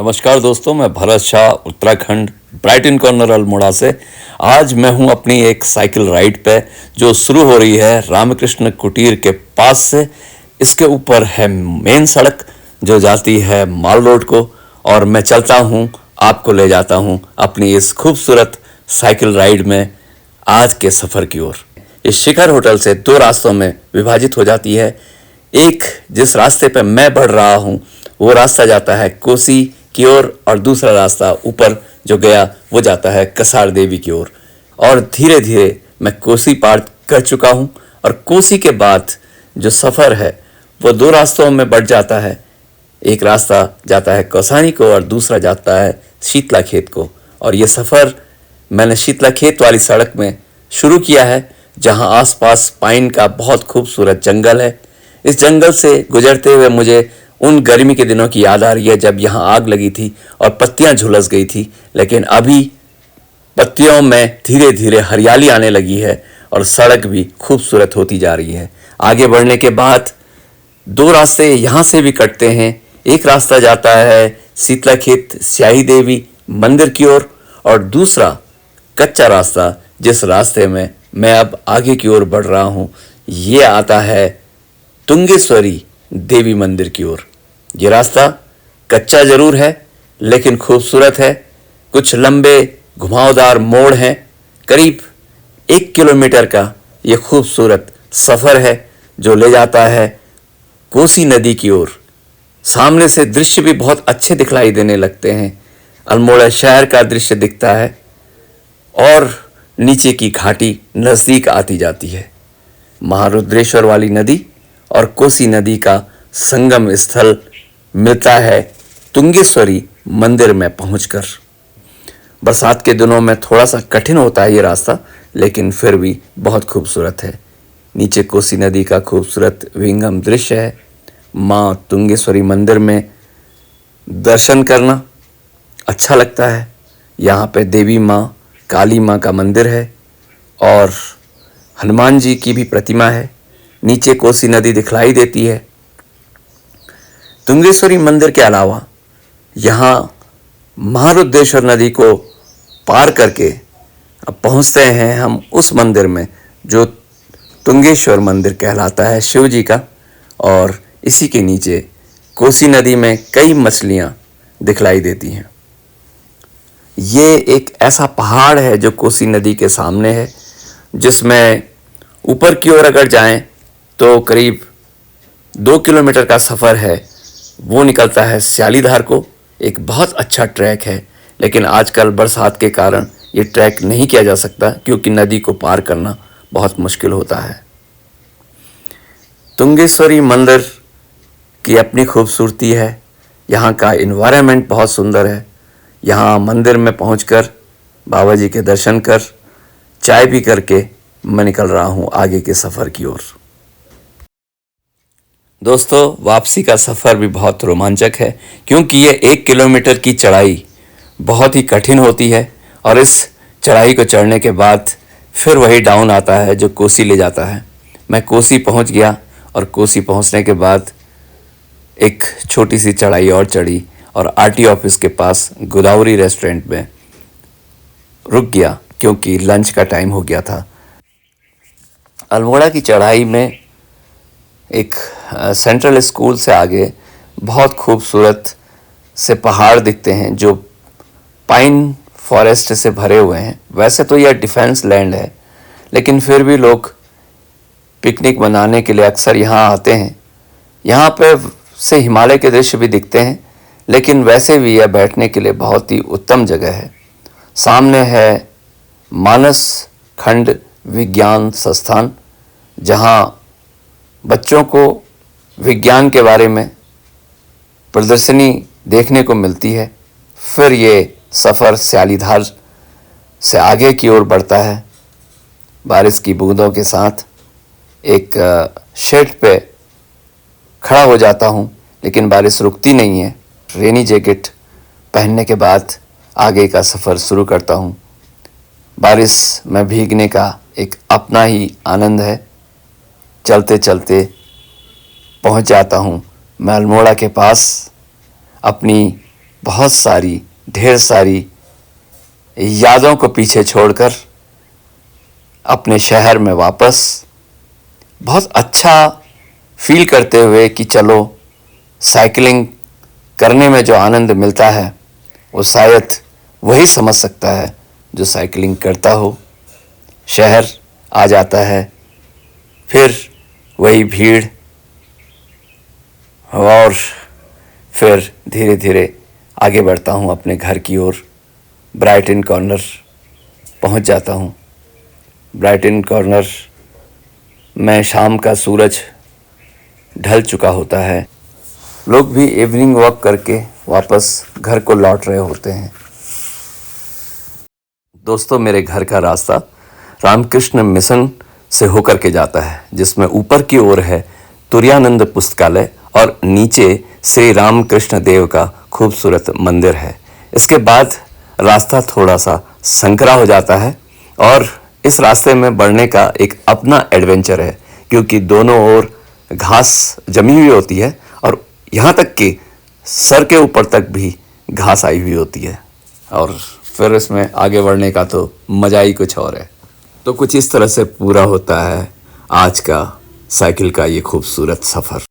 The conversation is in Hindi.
नमस्कार दोस्तों, मैं भरत शाह उत्तराखंड ब्राइटन कॉर्नर अल्मोड़ा से। आज मैं हूं अपनी एक साइकिल राइड पे जो शुरू हो रही है रामकृष्ण कुटीर के पास से। इसके ऊपर है मेन सड़क जो जाती है माल रोड को, और मैं चलता हूं, आपको ले जाता हूं अपनी इस खूबसूरत साइकिल राइड में आज के सफ़र की ओर। इस शिखर होटल से दो रास्तों में विभाजित हो जाती है। एक जिस रास्ते पे मैं बढ़ रहा हूं वो रास्ता जाता है कोसी की ओर, और दूसरा रास्ता ऊपर जो गया वो जाता है कसार देवी की ओर। और धीरे धीरे मैं कोसी पार कर चुका हूं, और कोसी के बाद जो सफ़र है वो दो रास्तों में बढ़ जाता है। एक रास्ता जाता है कौसानी को और दूसरा जाता है शीतला खेत को। और ये सफ़र मैंने शीतला खेत वाली सड़क में शुरू किया है, जहां आसपास पाइन का बहुत खूबसूरत जंगल है। इस जंगल से गुजरते हुए मुझे उन गर्मी के दिनों की याद आ रही है जब यहाँ आग लगी थी और पत्तियां झुलस गई थी, लेकिन अभी पत्तियों में धीरे धीरे हरियाली आने लगी है और सड़क भी खूबसूरत होती जा रही है। आगे बढ़ने के बाद दो रास्ते यहाँ से भी कटते हैं। एक रास्ता जाता है शीतला खेत स्याही देवी मंदिर की ओर, और दूसरा कच्चा रास्ता जिस रास्ते में मैं अब आगे की ओर बढ़ रहा हूँ ये आता है तुंगेश्वरी देवी मंदिर की ओर। ये रास्ता कच्चा जरूर है लेकिन खूबसूरत है। कुछ लंबे घुमावदार मोड़ हैं। करीब 1 किलोमीटर का ये खूबसूरत सफ़र है जो ले जाता है कोसी नदी की ओर। सामने से दृश्य भी बहुत अच्छे दिखलाई देने लगते हैं। अल्मोड़ा शहर का दृश्य दिखता है और नीचे की घाटी नज़दीक आती जाती है। महारुद्रेश्वर वाली नदी और कोसी नदी का संगम स्थल मिलता है तुंगेश्वरी मंदिर में पहुंचकर। बरसात के दिनों में थोड़ा सा कठिन होता है ये रास्ता, लेकिन फिर भी बहुत खूबसूरत है। नीचे कोसी नदी का खूबसूरत विहंगम दृश्य है। माँ तुंगेश्वरी मंदिर में दर्शन करना अच्छा लगता है। यहाँ पे देवी माँ काली माँ का मंदिर है और हनुमान जी की भी प्रतिमा है। नीचे कोसी नदी दिखलाई देती है। तुंगेश्वरी मंदिर के अलावा यहाँ महारुद्रेश्वर नदी को पार करके अब पहुँचते हैं हम उस मंदिर में जो तुंगेश्वर मंदिर कहलाता है शिव जी का। और इसी के नीचे कोसी नदी में कई मछलियाँ दिखलाई देती हैं। ये एक ऐसा पहाड़ है जो कोसी नदी के सामने है, जिसमें ऊपर की ओर अगर जाएं तो करीब 2 किलोमीटर का सफ़र है। वो निकलता है स्यालीधार को। एक बहुत अच्छा ट्रैक है, लेकिन आजकल बरसात के कारण ये ट्रैक नहीं किया जा सकता क्योंकि नदी को पार करना बहुत मुश्किल होता है। तुंगेश्वरी मंदिर की अपनी खूबसूरती है। यहाँ का इन्वायरमेंट बहुत सुंदर है। यहाँ मंदिर में पहुंचकर बाबा जी के दर्शन कर चाय पी करके मैं निकल रहा हूँ आगे के सफ़र की ओर। दोस्तों, वापसी का सफ़र भी बहुत रोमांचक है क्योंकि ये 1 किलोमीटर की चढ़ाई बहुत ही कठिन होती है, और इस चढ़ाई को चढ़ने के बाद फिर वही डाउन आता है जो कोसी ले जाता है। मैं कोसी पहुंच गया और कोसी पहुंचने के बाद एक छोटी सी चढ़ाई और चढ़ी और आरटी ऑफिस के पास गोदावरी रेस्टोरेंट में रुक गया क्योंकि लंच का टाइम हो गया था। अल्मोड़ा की चढ़ाई में एक सेंट्रल स्कूल से आगे बहुत खूबसूरत से पहाड़ दिखते हैं जो पाइन फॉरेस्ट से भरे हुए हैं। वैसे तो यह डिफेंस लैंड है, लेकिन फिर भी लोग पिकनिक मनाने के लिए अक्सर यहाँ आते हैं। यहाँ पे से हिमालय के दृश्य भी दिखते हैं, लेकिन वैसे भी यह बैठने के लिए बहुत ही उत्तम जगह है। सामने है मानस खंड विज्ञान संस्थान, जहाँ बच्चों को विज्ञान के बारे में प्रदर्शनी देखने को मिलती है। फिर ये सफ़र स्यालीधार से आगे की ओर बढ़ता है। बारिश की बूंदों के साथ एक शेड पे खड़ा हो जाता हूँ, लेकिन बारिश रुकती नहीं है। रेनी जैकेट पहनने के बाद आगे का सफ़र शुरू करता हूँ। बारिश में भीगने का एक अपना ही आनंद है। चलते चलते पहुंच जाता हूं मैं अल्मोड़ा के पास अपनी बहुत सारी, ढेर सारी यादों को पीछे छोड़कर अपने शहर में वापस बहुत अच्छा फील करते हुए कि चलो साइकिलिंग करने में जो आनंद मिलता है वो शायद वही समझ सकता है जो साइकिलिंग करता हो। शहर आ जाता है, फिर वही भीड़, और फिर धीरे धीरे आगे बढ़ता हूँ अपने घर की ओर। ब्राइटन कॉर्नर पहुँच जाता हूँ। ब्राइटन कॉर्नर में शाम का सूरज ढल चुका होता है। लोग भी इवनिंग वॉक करके वापस घर को लौट रहे होते हैं। दोस्तों, मेरे घर का रास्ता रामकृष्ण मिशन से होकर के जाता है, जिसमें ऊपर की ओर है तुरानंद पुस्तकालय और नीचे श्री रामकृष्ण देव का खूबसूरत मंदिर है। इसके बाद रास्ता थोड़ा सा संकरा हो जाता है और इस रास्ते में बढ़ने का एक अपना एडवेंचर है, क्योंकि दोनों ओर घास जमी हुई होती है और यहाँ तक कि सर के ऊपर तक भी घास आई हुई होती है, और फिर इसमें आगे बढ़ने का तो मज़ा ही कुछ और है। तो कुछ इस तरह से पूरा होता है आज का साइकिल का ये खूबसूरत सफ़र।